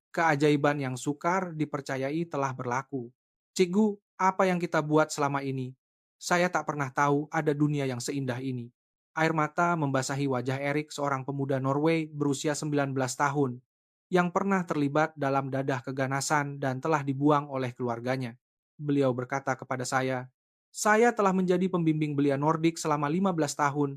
Keajaiban yang sukar dipercayai telah berlaku. Cikgu, apa yang kita buat selama ini? Saya tak pernah tahu ada dunia yang seindah ini. Air mata membasahi wajah Erik, seorang pemuda Norway berusia 19 tahun, yang pernah terlibat dalam dadah keganasan dan telah dibuang oleh keluarganya. Beliau berkata kepada saya telah menjadi pembimbing belia Nordik selama 15 tahun,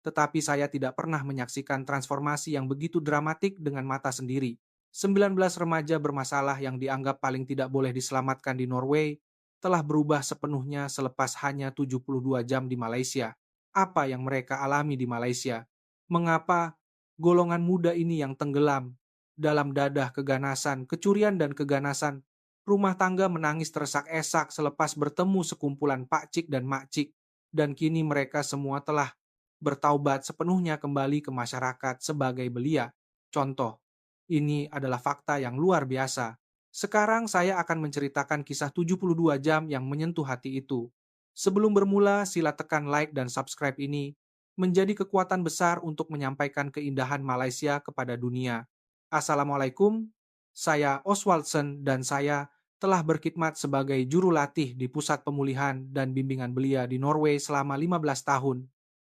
tetapi saya tidak pernah menyaksikan transformasi yang begitu dramatik dengan mata sendiri. 19 remaja bermasalah yang dianggap paling tidak boleh diselamatkan di Norway telah berubah sepenuhnya selepas hanya 72 jam di Malaysia. Apa yang mereka alami di Malaysia? Mengapa golongan muda ini yang tenggelam dalam dadah keganasan, kecurian dan keganasan, rumah tangga menangis tersak-esak selepas bertemu sekumpulan pakcik dan makcik, dan kini mereka semua telah bertaubat sepenuhnya kembali ke masyarakat sebagai belia. Contoh, ini adalah fakta yang luar biasa. Sekarang saya akan menceritakan kisah 72 jam yang menyentuh hati itu. Sebelum bermula, sila tekan like dan subscribe ini menjadi kekuatan besar untuk menyampaikan keindahan Malaysia kepada dunia. Assalamualaikum, saya Oswaldson dan saya telah berkhidmat sebagai juru latih di Pusat Pemulihan dan Bimbingan Belia di Norway selama 15 tahun.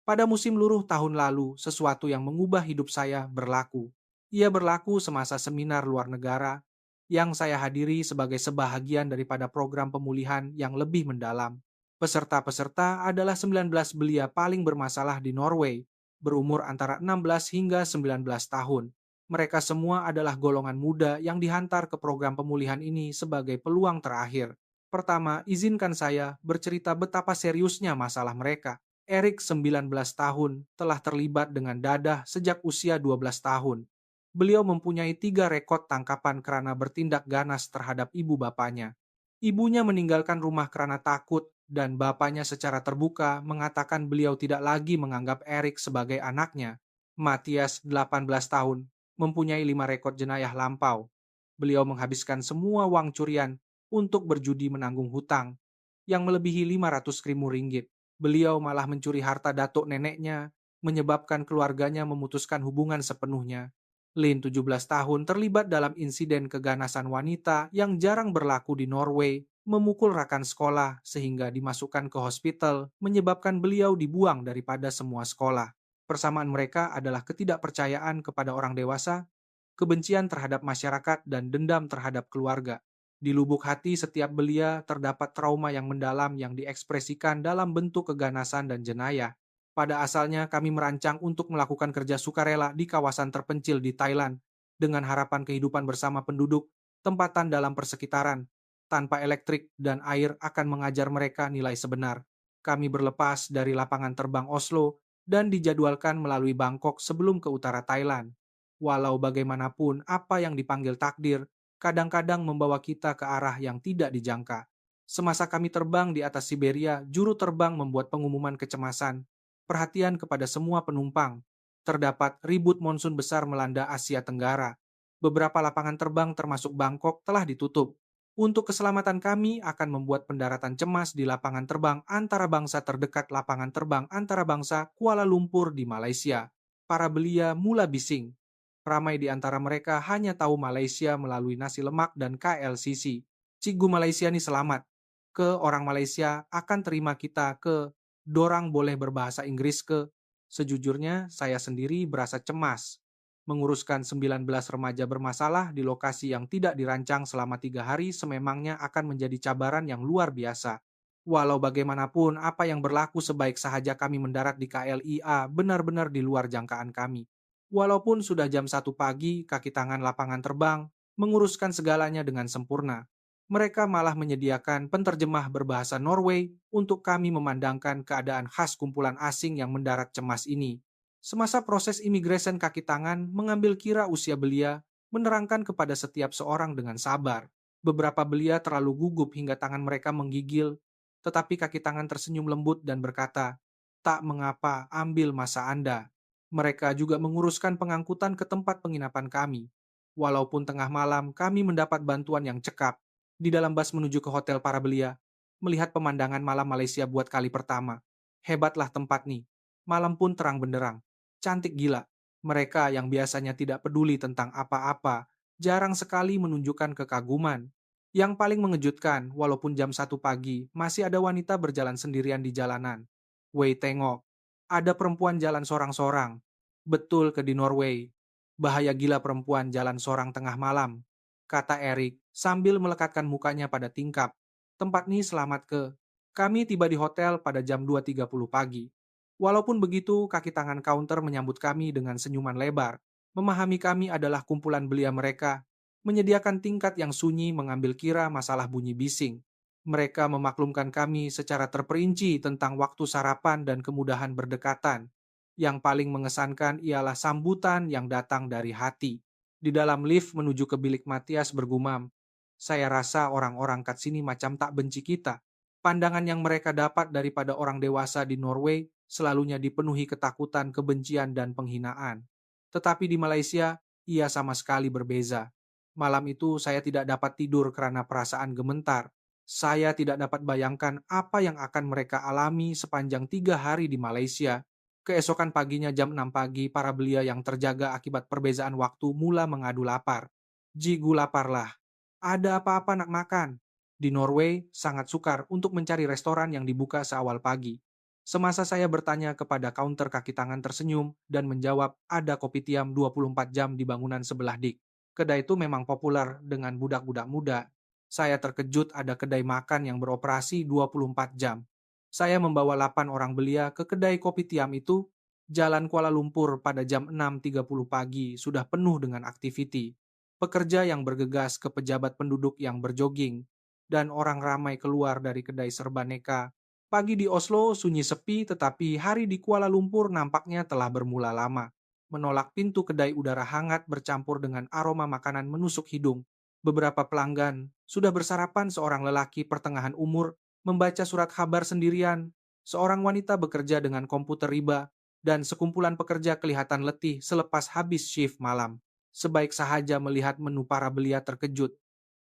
Pada musim luruh tahun lalu, sesuatu yang mengubah hidup saya berlaku. Ia berlaku semasa seminar luar negara yang saya hadiri sebagai sebahagian daripada program pemulihan yang lebih mendalam. Peserta-peserta adalah 19 belia paling bermasalah di Norway, berumur antara 16 hingga 19 tahun. Mereka semua adalah golongan muda yang dihantar ke program pemulihan ini sebagai peluang terakhir. Pertama, izinkan saya bercerita betapa seriusnya masalah mereka. Erik, 19 tahun, telah terlibat dengan dadah sejak usia 12 tahun. Beliau mempunyai 3 rekod tangkapan karena bertindak ganas terhadap ibu bapaknya. Ibunya meninggalkan rumah karena takut, dan bapaknya secara terbuka mengatakan beliau tidak lagi menganggap Erik sebagai anaknya. Matias, 18 tahun, mempunyai 5 rekod jenayah lampau. Beliau menghabiskan semua uang curian untuk berjudi menanggung hutang yang melebihi 500.000 ringgit. Beliau malah mencuri harta datuk neneknya, menyebabkan keluarganya memutuskan hubungan sepenuhnya. Lin, 17 tahun, terlibat dalam insiden keganasan wanita yang jarang berlaku di Norway, memukul rakan sekolah sehingga dimasukkan ke hospital, menyebabkan beliau dibuang daripada semua sekolah. Persamaan mereka adalah ketidakpercayaan kepada orang dewasa, kebencian terhadap masyarakat, dan dendam terhadap keluarga. Di lubuk hati setiap belia terdapat trauma yang mendalam yang diekspresikan dalam bentuk keganasan dan jenayah. Pada asalnya kami merancang untuk melakukan kerja sukarela di kawasan terpencil di Thailand, dengan harapan kehidupan bersama penduduk, tempatan dalam persekitaran, tanpa elektrik dan air akan mengajar mereka nilai sebenar. Kami berlepas dari lapangan terbang Oslo dan dijadwalkan melalui Bangkok sebelum ke utara Thailand. Walau bagaimanapun, apa yang dipanggil takdir kadang-kadang membawa kita ke arah yang tidak dijangka. Semasa kami terbang di atas Siberia, juru terbang membuat pengumuman kecemasan, perhatian kepada semua penumpang. Terdapat ribut monsun besar melanda Asia Tenggara. Beberapa lapangan terbang termasuk Bangkok telah ditutup. Untuk keselamatan kami akan membuat pendaratan cemas di lapangan terbang antara bangsa terdekat lapangan terbang antara bangsa Kuala Lumpur di Malaysia. Para belia mula bising. Ramai di antara mereka hanya tahu Malaysia melalui nasi lemak dan KLCC. Cikgu Malaysia ni selamat. Ke orang Malaysia akan terima kita ke. Dorang boleh berbahasa Inggris ke. Sejujurnya, saya sendiri berasa cemas. Menguruskan 19 remaja bermasalah di lokasi yang tidak dirancang selama 3 hari sememangnya akan menjadi cabaran yang luar biasa. Walau bagaimanapun, apa yang berlaku sebaik sahaja kami mendarat di KLIA benar-benar di luar jangkaan kami. Walaupun sudah jam 1 pagi, kaki tangan lapangan terbang menguruskan segalanya dengan sempurna. Mereka malah menyediakan penterjemah berbahasa Norway untuk kami memandangkan keadaan khas kumpulan asing yang mendarat cemas ini. Semasa proses imigresen, kaki tangan mengambil kira usia belia, menerangkan kepada setiap seorang dengan sabar. Beberapa belia terlalu gugup hingga tangan mereka menggigil, tetapi kaki tangan tersenyum lembut dan berkata, "Tak mengapa, ambil masa Anda." Mereka juga menguruskan pengangkutan ke tempat penginapan kami. Walaupun tengah malam, kami mendapat bantuan yang cekap. Di dalam bus menuju ke hotel para belia, melihat pemandangan malam Malaysia buat kali pertama. Hebatlah tempat nih. Malam pun terang benderang. Cantik gila. Mereka yang biasanya tidak peduli tentang apa-apa, jarang sekali menunjukkan kekaguman. Yang paling mengejutkan, walaupun jam 1 pagi, masih ada wanita berjalan sendirian di jalanan. Wei tengok, ada perempuan jalan sorang-sorang. Betul ke di Norway. Bahaya gila perempuan jalan sorang tengah malam, kata Erik sambil melekatkan mukanya pada tingkap. Tempat ini selamat ke. Kami tiba di hotel pada jam 2.30 pagi. Walaupun begitu, kaki tangan counter menyambut kami dengan senyuman lebar. Memahami kami adalah kumpulan belia mereka, menyediakan tingkat yang sunyi mengambil kira masalah bunyi bising. Mereka memaklumkan kami secara terperinci tentang waktu sarapan dan kemudahan berdekatan. Yang paling mengesankan ialah sambutan yang datang dari hati. Di dalam lift menuju ke bilik Matias bergumam, saya rasa orang-orang kat sini macam tak benci kita. Pandangan yang mereka dapat daripada orang dewasa di Norway selalunya dipenuhi ketakutan, kebencian, dan penghinaan. Tetapi di Malaysia, ia sama sekali berbeza. Malam itu saya tidak dapat tidur karena perasaan gementar. Saya tidak dapat bayangkan apa yang akan mereka alami sepanjang 3 hari di Malaysia. Keesokan paginya jam 6 pagi, para belia yang terjaga akibat perbezaan waktu mula mengadu lapar. Jigu laparlah. Ada apa-apa nak makan? Di Norway, sangat sukar untuk mencari restoran yang dibuka seawal pagi. Semasa saya bertanya kepada kaunter, kaki tangan tersenyum dan menjawab ada kopi tiam 24 jam di bangunan sebelah dik. Kedai itu memang populer dengan budak-budak muda. Saya terkejut ada kedai makan yang beroperasi 24 jam. Saya membawa 8 orang belia ke kedai kopi tiam itu. Jalan Kuala Lumpur pada jam 6.30 pagi sudah penuh dengan aktiviti. Pekerja yang bergegas ke pejabat penduduk yang berjoging, dan orang ramai keluar dari kedai serbaneka. Pagi di Oslo sunyi sepi, tetapi hari di Kuala Lumpur nampaknya telah bermula lama. Menolak pintu kedai, udara hangat bercampur dengan aroma makanan menusuk hidung. Beberapa pelanggan sudah bersarapan. Seorang lelaki pertengahan umur membaca surat kabar sendirian. Seorang wanita bekerja dengan komputer riba, dan sekumpulan pekerja kelihatan letih selepas habis shift malam. Sebaik sahaja melihat menu, para belia terkejut.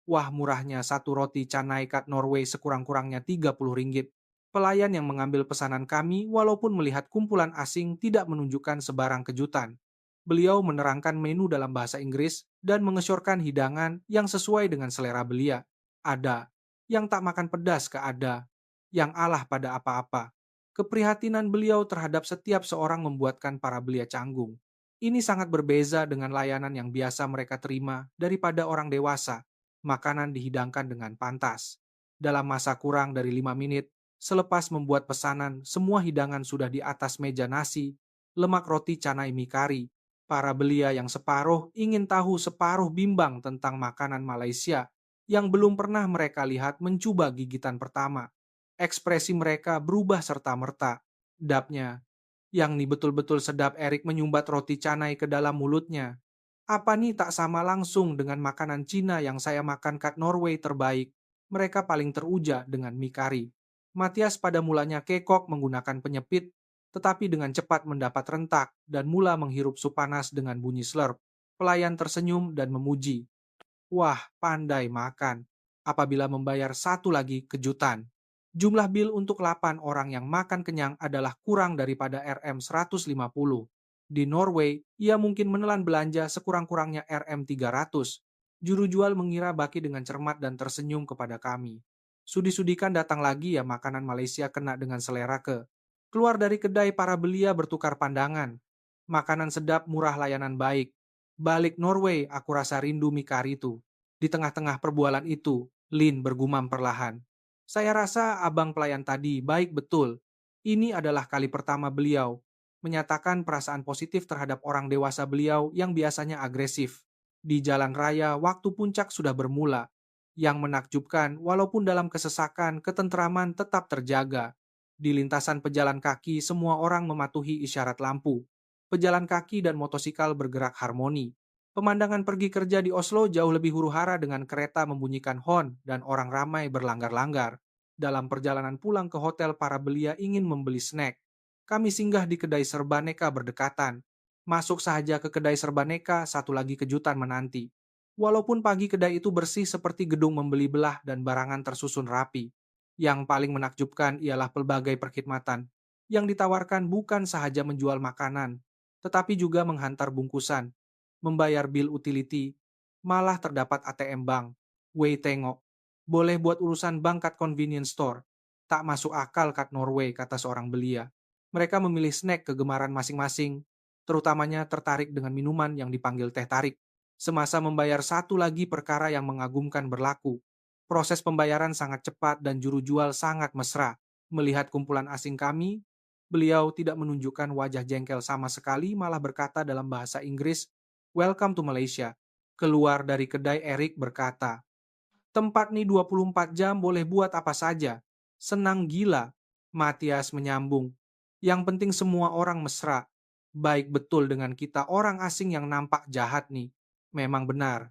Wah, murahnya satu roti canai kat Norway sekurang-kurangnya 30 ringgit. Pelayan yang mengambil pesanan kami, walaupun melihat kumpulan asing, tidak menunjukkan sebarang kejutan. Beliau menerangkan menu dalam bahasa Inggris dan mengesyorkan hidangan yang sesuai dengan selera belia. Ada yang tak makan pedas, ke ada yang alah pada apa-apa. Keprihatinan beliau terhadap setiap seorang membuatkan para belia canggung. Ini sangat berbeza dengan layanan yang biasa mereka terima daripada orang dewasa. Makanan dihidangkan dengan pantas. Dalam masa kurang dari 5 menit, selepas membuat pesanan, semua hidangan sudah di atas meja. Nasi, lemak roti canai mie kari. Para belia yang separuh ingin tahu, separuh bimbang tentang makanan Malaysia yang belum pernah mereka lihat mencoba gigitan pertama. Ekspresi mereka berubah serta-merta. Dapnya, yang nih betul-betul sedap. Erik menyumbat roti canai ke dalam mulutnya. Apa nih tak sama langsung dengan makanan Cina yang saya makan kat Norway terbaik. Mereka paling teruja dengan mie kari. Matias pada mulanya kekok menggunakan penyepit, tetapi dengan cepat mendapat rentak dan mula menghirup sup panas dengan bunyi slurp. Pelayan tersenyum dan memuji. Wah, pandai makan. Apabila membayar satu lagi kejutan. Jumlah bil untuk 8 orang yang makan kenyang adalah kurang daripada Rm150. Di Norway, ia mungkin menelan belanja sekurang-kurangnya Rm300. Juru jual mengira Baki dengan cermat dan tersenyum kepada kami. Sudi-sudikan datang lagi ya, makanan Malaysia kena dengan selera ke. Keluar dari kedai, para belia bertukar pandangan. Makanan sedap, murah, layanan baik. Balik Norway, aku rasa rindu mie kari itu. Di tengah-tengah perbualan itu, Lin bergumam perlahan. Saya rasa abang pelayan tadi baik betul. Ini adalah kali pertama beliau menyatakan perasaan positif terhadap orang dewasa beliau yang biasanya agresif. Di jalan raya, waktu puncak sudah bermula. Yang menakjubkan, walaupun dalam kesesakan, ketenteraman tetap terjaga. Di lintasan pejalan kaki, semua orang mematuhi isyarat lampu. Pejalan kaki dan motosikal bergerak harmoni. Pemandangan pergi kerja di Oslo jauh lebih huru-hara dengan kereta membunyikan hon dan orang ramai berlanggar-langgar. Dalam perjalanan pulang ke hotel, para belia ingin membeli snack. Kami singgah di kedai serbaneka berdekatan. Masuk saja ke kedai serbaneka, satu lagi kejutan menanti. Walaupun pagi, kedai itu bersih seperti gedung membeli belah dan barangan tersusun rapi. Yang paling menakjubkan ialah pelbagai perkhidmatan. Yang ditawarkan bukan sahaja menjual makanan, tetapi juga menghantar bungkusan, membayar bil utility, Malah terdapat ATM bank. Wei tengok. Boleh buat urusan bank kat convenience store. Tak masuk akal kat Norway, kata seorang belia. Mereka memilih snack kegemaran masing-masing, terutamanya tertarik dengan minuman yang dipanggil teh tarik. Semasa membayar satu lagi perkara yang mengagumkan berlaku. Proses pembayaran sangat cepat dan juru jual sangat mesra. Melihat kumpulan asing kami, beliau tidak menunjukkan wajah jengkel sama sekali, malah berkata dalam bahasa Inggris, "Welcome to Malaysia." Keluar dari kedai, Erik berkata, "Tempat nih 24 jam boleh buat apa saja. Senang gila." Matias menyambung, "Yang penting semua orang mesra. Baik betul dengan kita orang asing yang nampak jahat nih." Memang benar.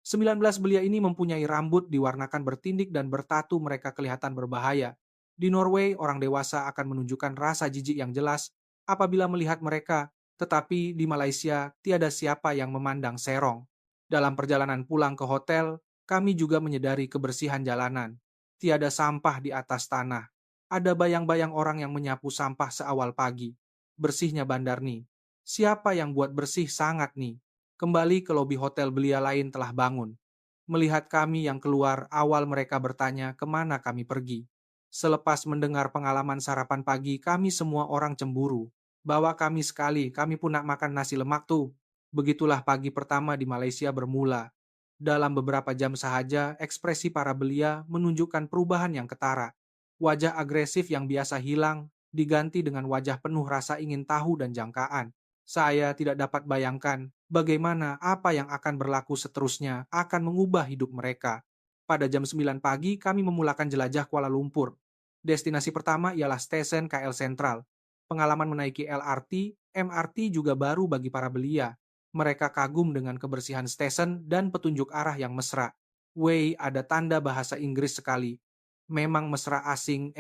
19 belia ini mempunyai rambut diwarnakan bertindik dan bertatu, mereka kelihatan berbahaya. Di Norway, orang dewasa akan menunjukkan rasa jijik yang jelas apabila melihat mereka, tetapi di Malaysia tiada siapa yang memandang serong. Dalam perjalanan pulang ke hotel, kami juga menyadari kebersihan jalanan. Tiada sampah di atas tanah. Ada bayang-bayang orang yang menyapu sampah seawal pagi. Bersihnya bandar nih. Siapa yang buat bersih sangat nih. Kembali ke lobi hotel, belia lain telah bangun. Melihat kami yang keluar, awal mereka bertanya kemana kami pergi. Selepas mendengar pengalaman sarapan pagi, kami semua orang cemburu. Bawa kami sekali, kami pun nak makan nasi lemak tuh. Begitulah pagi pertama di Malaysia bermula. Dalam beberapa jam sahaja, ekspresi para belia menunjukkan perubahan yang ketara. Wajah agresif yang biasa hilang, diganti dengan wajah penuh rasa ingin tahu dan jangkaan. Saya tidak dapat bayangkan bagaimana apa yang akan berlaku seterusnya akan mengubah hidup mereka. Pada jam 9 pagi, kami memulakan jelajah Kuala Lumpur. Destinasi pertama ialah stesen KL Sentral. Pengalaman menaiki LRT, MRT juga baru bagi para belia. Mereka kagum dengan kebersihan stesen dan petunjuk arah yang mesra. Wei, ada tanda bahasa Inggris sekali. Memang mesra asing,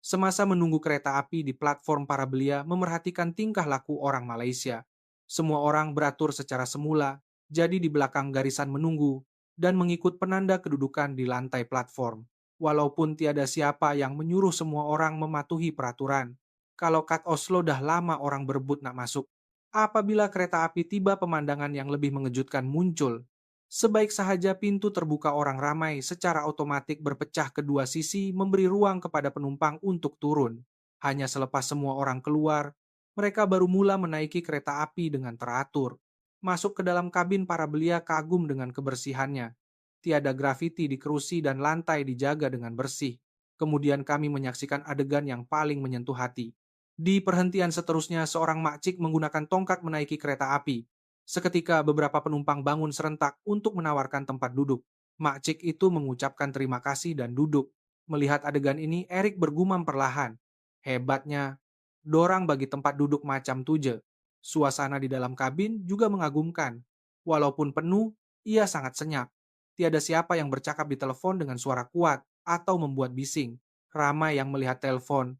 Semasa menunggu kereta api di platform, para belia memerhatikan tingkah laku orang Malaysia. Semua orang beratur secara semula, jadi di belakang garisan menunggu, dan mengikut penanda kedudukan di lantai platform. Walaupun tiada siapa yang menyuruh semua orang mematuhi peraturan. Kalau kat Oslo dah lama orang berebut nak masuk. Apabila kereta api tiba, pemandangan yang lebih mengejutkan muncul. Sebaik sahaja pintu terbuka, orang ramai secara otomatis berpecah kedua sisi, memberi ruang kepada penumpang untuk turun. Hanya selepas semua orang keluar, mereka baru mula menaiki kereta api dengan teratur. Masuk ke dalam kabin, para belia kagum dengan kebersihannya. Tiada grafiti di kerusi dan lantai dijaga dengan bersih. Kemudian kami menyaksikan adegan yang paling menyentuh hati. Di perhentian seterusnya, seorang makcik menggunakan tongkat menaiki kereta api. Seketika beberapa penumpang bangun serentak untuk menawarkan tempat duduk. Makcik itu mengucapkan terima kasih dan duduk. Melihat adegan ini, Erik bergumam perlahan. Hebatnya, dorang bagi tempat duduk macam tuje. Suasana di dalam kabin juga mengagumkan. Walaupun penuh, ia sangat senyap. Tiada siapa yang bercakap di telepon dengan suara kuat atau membuat bising. Ramai yang melihat telepon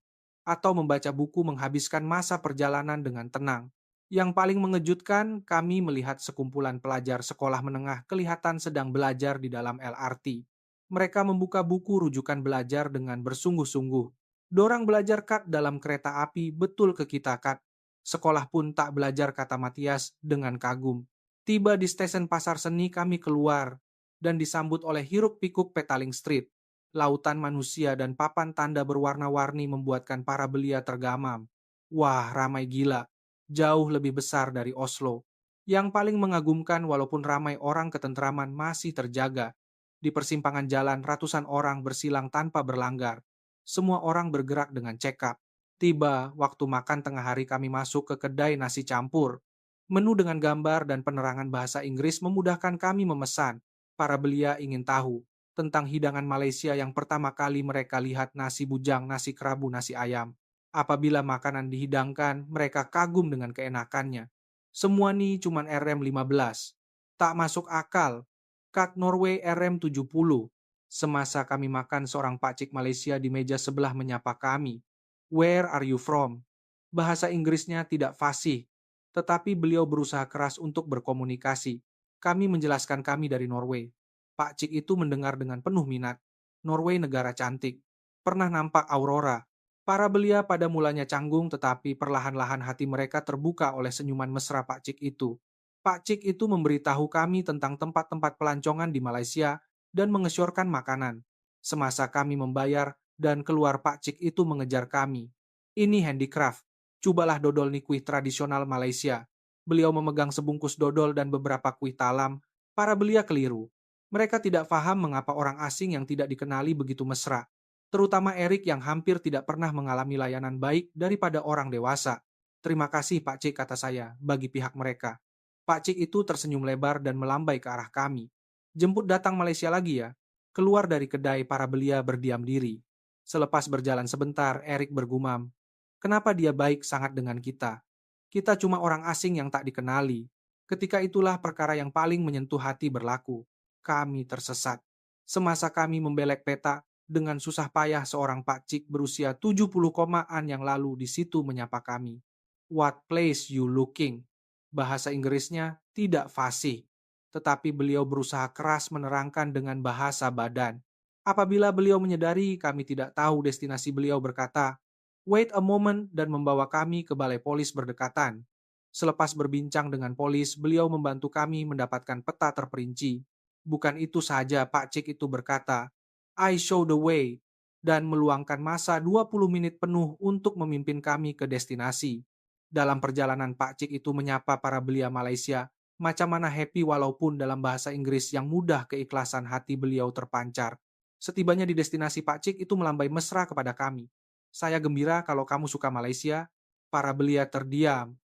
atau membaca buku, menghabiskan masa perjalanan dengan tenang. Yang paling mengejutkan, kami melihat sekumpulan pelajar sekolah menengah kelihatan sedang belajar di dalam LRT. Mereka membuka buku rujukan belajar dengan bersungguh-sungguh. Dorang belajar kat dalam kereta api, betul ke kita kat. Sekolah pun tak belajar, kata Matias dengan kagum. Tiba di stesen Pasar Seni, kami keluar dan disambut oleh hiruk-pikuk Petaling Street. Lautan manusia dan papan tanda berwarna-warni membuatkan para belia tergamam. Wah, ramai gila. Jauh lebih besar dari Oslo. Yang paling mengagumkan, walaupun ramai, orang ketentraman masih terjaga. Di persimpangan jalan, ratusan orang bersilang tanpa berlanggar. Semua orang bergerak dengan cekap. Tiba waktu makan tengah hari, kami masuk ke kedai nasi campur. Menu dengan gambar dan penerangan bahasa Inggris memudahkan kami memesan. Para belia ingin tahu tentang hidangan Malaysia yang pertama kali mereka lihat, nasi bujang, nasi kerabu, nasi ayam. Apabila makanan dihidangkan, mereka kagum dengan keenakannya. Semua nih cuman RM15. Tak masuk akal. Kat Norway RM70. Semasa kami makan, seorang pakcik Malaysia di meja sebelah menyapa kami. Where are you from? Bahasa Inggrisnya tidak fasih, tetapi beliau berusaha keras untuk berkomunikasi. Kami menjelaskan kami dari Norway. Pakcik itu mendengar dengan penuh minat. Norway negara cantik. Pernah nampak aurora. Para belia pada mulanya canggung, tetapi perlahan-lahan hati mereka terbuka oleh senyuman mesra pakcik itu. Pak Cik itu memberitahu kami tentang tempat-tempat pelancongan di Malaysia dan mengesyorkan makanan. Semasa kami membayar dan keluar, Pak Cik itu mengejar kami. Ini handicraft. Cobalah dodol ni kuih tradisional Malaysia. Beliau memegang sebungkus dodol dan beberapa kuih talam. Para belia keliru. Mereka tidak paham mengapa orang asing yang tidak dikenali begitu mesra. Terutama Erik yang hampir tidak pernah mengalami layanan baik daripada orang dewasa. Terima kasih Pak Cik, kata saya, bagi pihak mereka. Pak Cik itu tersenyum lebar dan melambai ke arah kami. Jemput datang Malaysia lagi ya. Keluar dari kedai, para belia berdiam diri. Selepas berjalan sebentar, Erik bergumam, kenapa dia baik sangat dengan kita? Kita cuma orang asing yang tak dikenali. Ketika itulah perkara yang paling menyentuh hati berlaku. Kami tersesat. Semasa kami membelek peta, dengan susah payah seorang Pak Cik berusia 70 komaan yang lalu di situ menyapa kami. What place you looking? Bahasa Inggrisnya tidak fasih, tetapi beliau berusaha keras menerangkan dengan bahasa badan. Apabila beliau menyadari kami tidak tahu destinasi, beliau berkata, "Wait a moment," dan membawa kami ke balai polis berdekatan. Selepas berbincang dengan polis, beliau membantu kami mendapatkan peta terperinci. Bukan itu saja, Pak Cik itu berkata, "I show the way," dan meluangkan masa 20 menit penuh untuk memimpin kami ke destinasi. Dalam perjalanan, Pak Cik itu menyapa para belia Malaysia, macam mana happy walaupun dalam bahasa Inggris yang mudah keikhlasan hati beliau terpancar. Setibanya di destinasi, Pak Cik itu melambai mesra kepada kami. Saya gembira kalau kamu suka Malaysia. Para belia terdiam.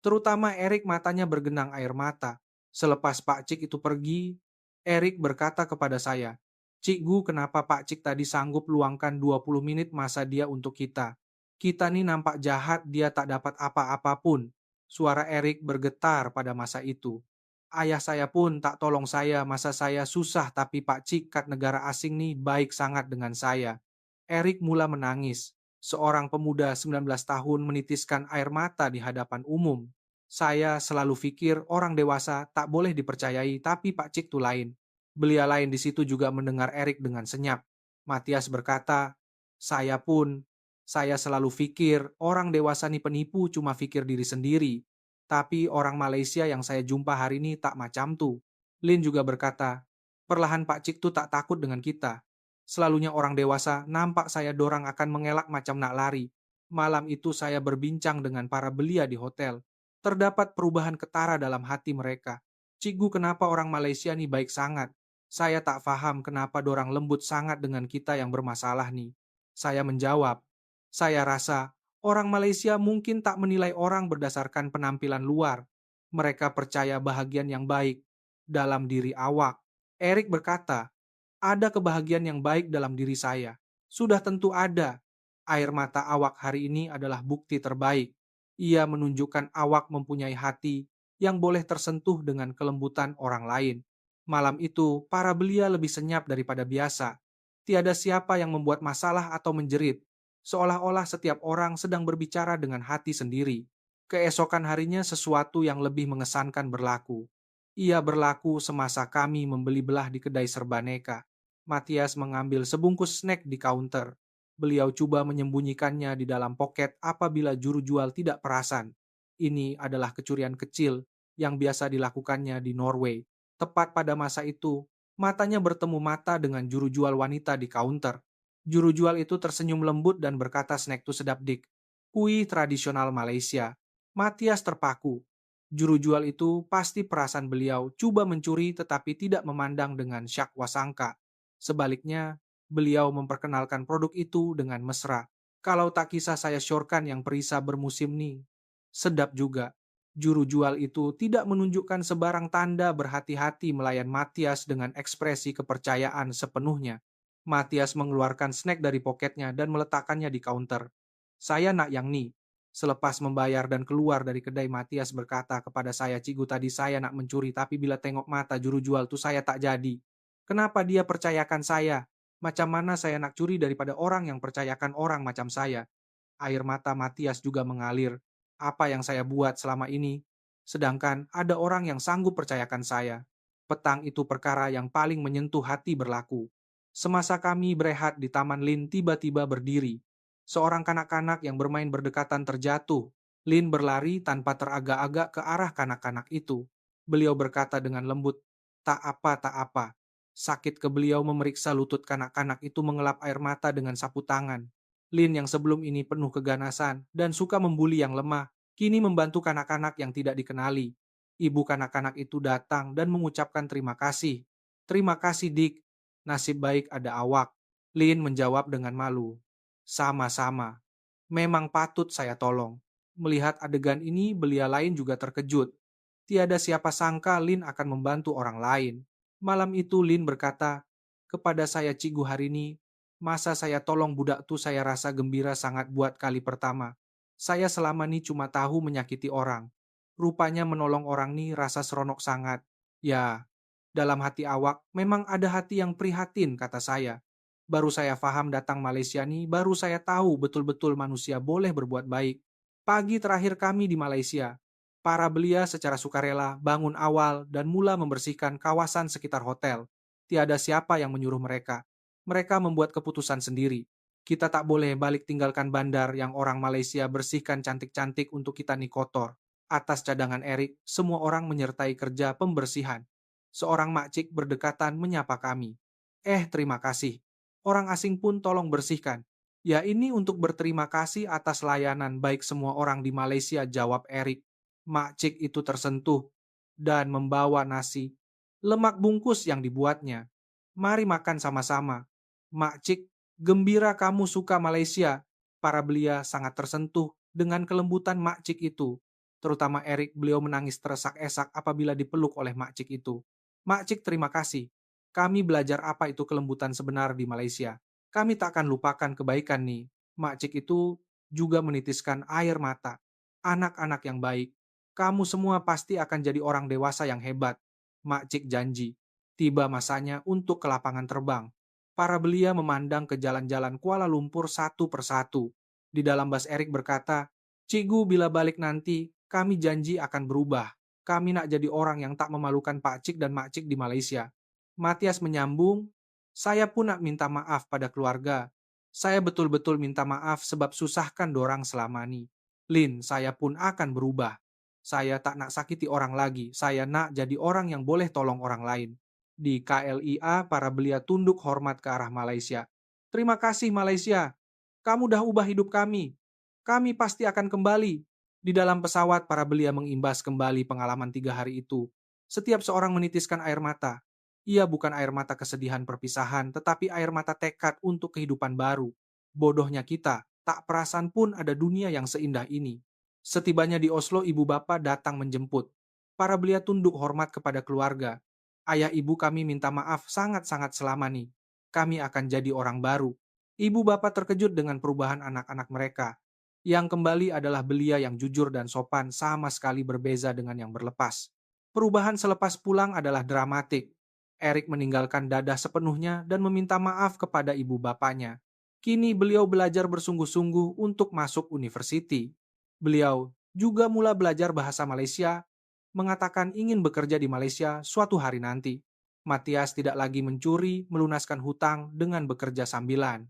Terutama Erik, matanya bergenang air mata. Selepas Pak Cik itu pergi, Erik berkata kepada saya, "Cikgu, kenapa Pak Cik tadi sanggup luangkan 20 menit masa dia untuk kita? Kita nih nampak jahat, dia tak dapat apa-apa pun." Suara Erik bergetar pada masa itu. Ayah saya pun tak tolong saya, masa saya susah, tapi Pak Cik kat negara asing nih baik sangat dengan saya. Erik mula menangis. Seorang pemuda 19 tahun menitiskan air mata di hadapan umum. Saya selalu pikir orang dewasa tak boleh dipercayai, tapi Pak Cik tu lain. Belia lain di situ juga mendengar Erik dengan senyap. Matias berkata, "Saya pun. Saya selalu pikir orang dewasa nih penipu, cuma pikir diri sendiri. Tapi orang Malaysia yang saya jumpa hari ini tak macam tu." Lin juga berkata, "Perlahan Pak Cik tu tak takut dengan kita. Selalunya orang dewasa nampak saya dorang akan mengelak macam nak lari. Malam itu saya berbincang dengan para belia di hotel. Terdapat perubahan ketara dalam hati mereka. Cikgu, kenapa orang Malaysia nih baik sangat? Saya tak faham kenapa dorang lembut sangat dengan kita yang bermasalah nih." Saya menjawab, "Saya rasa orang Malaysia mungkin tak menilai orang berdasarkan penampilan luar. Mereka percaya bahagian yang baik dalam diri awak." Erik berkata, "Ada kebahagiaan yang baik dalam diri saya. Sudah tentu ada. Air mata awak hari ini adalah bukti terbaik. Ia menunjukkan awak mempunyai hati yang boleh tersentuh dengan kelembutan orang lain." Malam itu, para belia lebih senyap daripada biasa. Tiada siapa yang membuat masalah atau menjerit. Seolah-olah setiap orang sedang berbicara dengan hati sendiri. Keesokan harinya sesuatu yang lebih mengesankan berlaku. Ia berlaku semasa kami membeli belah di kedai serbaneka. Matias mengambil sebungkus snack di kaunter. Beliau coba menyembunyikannya di dalam poket apabila juru jual tidak perasan. Ini adalah kecurian kecil yang biasa dilakukannya di Norway. Tepat pada masa itu, matanya bertemu mata dengan juru jual wanita di kaunter. Juru jual itu tersenyum lembut dan berkata, "Snack tu sedap dik. Kuih tradisional Malaysia." Matias terpaku. Juru jual itu pasti perasan beliau coba mencuri tetapi tidak memandang dengan syak wasangka. Sebaliknya, beliau memperkenalkan produk itu dengan mesra. "Kalau tak kisah saya syorkan yang perisa bermusim nih. Sedap juga." Juru jual itu tidak menunjukkan sebarang tanda berhati-hati melayan Matias dengan ekspresi kepercayaan sepenuhnya. Matias mengeluarkan snack dari poketnya dan meletakkannya di kaunter. "Saya nak yang ni." Selepas membayar dan keluar dari kedai, Matias berkata kepada saya, "Cikgu, tadi saya nak mencuri, tapi bila tengok mata juru jual tu saya tak jadi. Kenapa dia percayakan saya? Macam mana saya nak curi daripada orang yang percayakan orang macam saya?" Air mata Matias juga mengalir. Apa yang saya buat selama ini? Sedangkan ada orang yang sanggup percayakan saya. Petang itu perkara yang paling menyentuh hati berlaku. Semasa kami berehat di Taman Lin tiba-tiba berdiri. Seorang kanak-kanak yang bermain berdekatan terjatuh. Lin berlari tanpa teragak-agak ke arah kanak-kanak itu. Beliau berkata dengan lembut, "Tak apa, tak apa." Sakit ke beliau memeriksa lutut kanak-kanak itu mengelap air mata dengan sapu tangan. Lin yang sebelum ini penuh keganasan dan suka membuli yang lemah, kini membantu kanak-kanak yang tidak dikenali. Ibu kanak-kanak itu datang dan mengucapkan terima kasih. "Terima kasih, Dick. Nasib baik ada awak." Lin menjawab dengan malu. "Sama-sama. Memang patut saya tolong." Melihat adegan ini, belia lain juga terkejut. Tiada siapa sangka Lin akan membantu orang lain. Malam itu Lin berkata, "Kepada saya Cigu hari ini, masa saya tolong budak tu saya rasa gembira sangat buat kali pertama. Saya selama ini cuma tahu menyakiti orang. Rupanya menolong orang ni rasa seronok sangat. Ya, dalam hati awak memang ada hati yang prihatin," kata saya. "Baru saya faham datang Malaysia ni, baru saya tahu betul-betul manusia boleh berbuat baik. Pagi terakhir kami di Malaysia, para belia secara sukarela bangun awal dan mula membersihkan kawasan sekitar hotel. Tiada siapa yang menyuruh mereka. Mereka membuat keputusan sendiri. Kita tak boleh balik tinggalkan bandar yang orang Malaysia bersihkan cantik-cantik untuk kita ni kotor." Atas cadangan Erik, semua orang menyertai kerja pembersihan. Seorang makcik berdekatan menyapa kami. Terima kasih. Orang asing pun tolong bersihkan." "Ya, ini untuk berterima kasih atas layanan baik semua orang di Malaysia," jawab Erik. Makcik itu tersentuh dan membawa nasi, lemak bungkus yang dibuatnya. "Mari makan sama-sama." Makcik, "Gembira kamu suka Malaysia." Para belia sangat tersentuh dengan kelembutan makcik itu. Terutama Erik, beliau menangis teresak-esak apabila dipeluk oleh makcik itu. "Makcik, terima kasih. Kami belajar apa itu kelembutan sebenar di Malaysia. Kami tak akan lupakan kebaikan nih." Makcik itu juga menitiskan air mata. "Anak-anak yang baik, kamu semua pasti akan jadi orang dewasa yang hebat." Makcik janji. Tiba masanya untuk ke lapangan terbang. Para belia memandang ke jalan-jalan Kuala Lumpur satu persatu. Di dalam bas Erik berkata, "Cigu, bila balik nanti, kami janji akan berubah. Kami nak jadi orang yang tak memalukan Pak Cik dan Mak Cik di Malaysia." Matias menyambung, "Saya pun nak minta maaf pada keluarga. Saya betul-betul minta maaf sebab susahkan dorang selama ni. Lin, saya pun akan berubah. Saya tak nak sakiti orang lagi. Saya nak jadi orang yang boleh tolong orang lain." Di KLIA, para belia tunduk hormat ke arah Malaysia. "Terima kasih Malaysia. Kamu dah ubah hidup kami. Kami pasti akan kembali." Di dalam pesawat, para belia mengimbas kembali pengalaman 3 hari itu. Setiap seorang menitiskan air mata. Ia bukan air mata kesedihan perpisahan, tetapi air mata tekad untuk kehidupan baru. Bodohnya kita, tak perasan pun ada dunia yang seindah ini. Setibanya di Oslo, ibu bapa datang menjemput. Para belia tunduk hormat kepada keluarga. "Ayah ibu kami minta maaf sangat-sangat selama nih. Kami akan jadi orang baru." Ibu bapak terkejut dengan perubahan anak-anak mereka. Yang kembali adalah belia yang jujur dan sopan, sama sekali berbeza dengan yang berlepas. Perubahan selepas pulang adalah dramatik. Erik meninggalkan dadah sepenuhnya dan meminta maaf kepada ibu bapaknya. Kini beliau belajar bersungguh-sungguh untuk masuk universiti. Beliau juga mula belajar bahasa Malaysia, mengatakan ingin bekerja di Malaysia suatu hari nanti. Matias tidak lagi mencuri, melunaskan hutang dengan bekerja sambilan.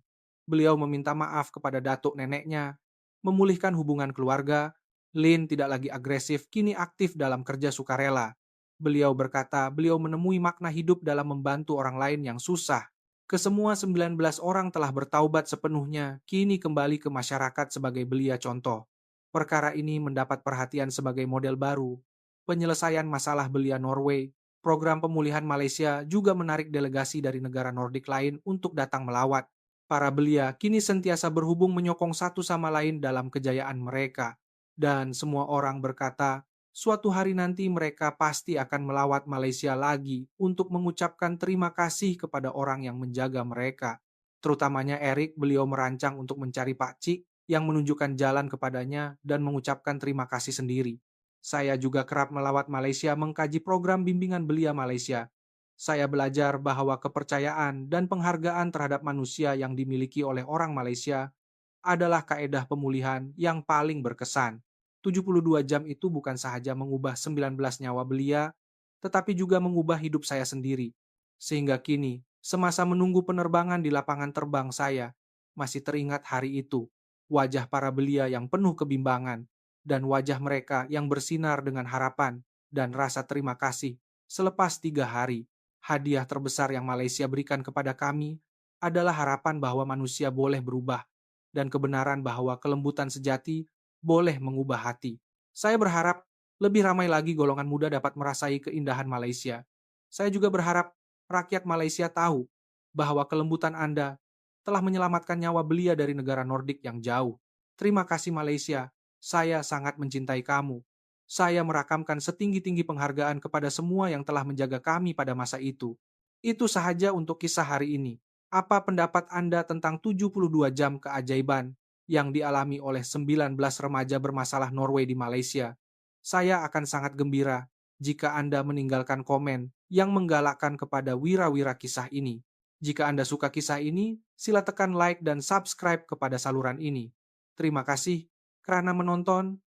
Beliau meminta maaf kepada datuk neneknya, memulihkan hubungan keluarga. Lin tidak lagi agresif, kini aktif dalam kerja sukarela. Beliau berkata, beliau menemui makna hidup dalam membantu orang lain yang susah. Kesemua 19 orang telah bertaubat sepenuhnya, kini kembali ke masyarakat sebagai belia contoh. Perkara ini mendapat perhatian sebagai model baru. Penyelesaian masalah belia Norway, program pemulihan Malaysia juga menarik delegasi dari negara Nordik lain untuk datang melawat. Para belia kini sentiasa berhubung menyokong satu sama lain dalam kejayaan mereka. Dan semua orang berkata, suatu hari nanti mereka pasti akan melawat Malaysia lagi untuk mengucapkan terima kasih kepada orang yang menjaga mereka. Terutamanya Erik, beliau merancang untuk mencari Pak Cik yang menunjukkan jalan kepadanya dan mengucapkan terima kasih sendiri. Saya juga kerap melawat Malaysia mengkaji program bimbingan belia Malaysia. Saya belajar bahwa kepercayaan dan penghargaan terhadap manusia yang dimiliki oleh orang Malaysia adalah kaedah pemulihan yang paling berkesan. 72 jam itu bukan sahaja mengubah 19 nyawa belia, tetapi juga mengubah hidup saya sendiri. Sehingga kini, semasa menunggu penerbangan di lapangan terbang saya, masih teringat hari itu, wajah para belia yang penuh kebimbangan, dan wajah mereka yang bersinar dengan harapan dan rasa terima kasih. Selepas 3 hari, hadiah terbesar yang Malaysia berikan kepada kami adalah harapan bahwa manusia boleh berubah dan kebenaran bahwa kelembutan sejati boleh mengubah hati. Saya berharap lebih ramai lagi golongan muda dapat merasai keindahan Malaysia. Saya juga berharap rakyat Malaysia tahu bahwa kelembutan Anda telah menyelamatkan nyawa belia dari negara Nordik yang jauh. Terima kasih Malaysia, saya sangat mencintai kamu. Saya merakamkan setinggi-tinggi penghargaan kepada semua yang telah menjaga kami pada masa itu. Itu sahaja untuk kisah hari ini. Apa pendapat Anda tentang 72 jam keajaiban yang dialami oleh 19 remaja bermasalah Norway di Malaysia? Saya akan sangat gembira jika Anda meninggalkan komen yang menggalakkan kepada wira-wira kisah ini. Jika Anda suka kisah ini, sila tekan like dan subscribe kepada saluran ini. Terima kasih karena menonton.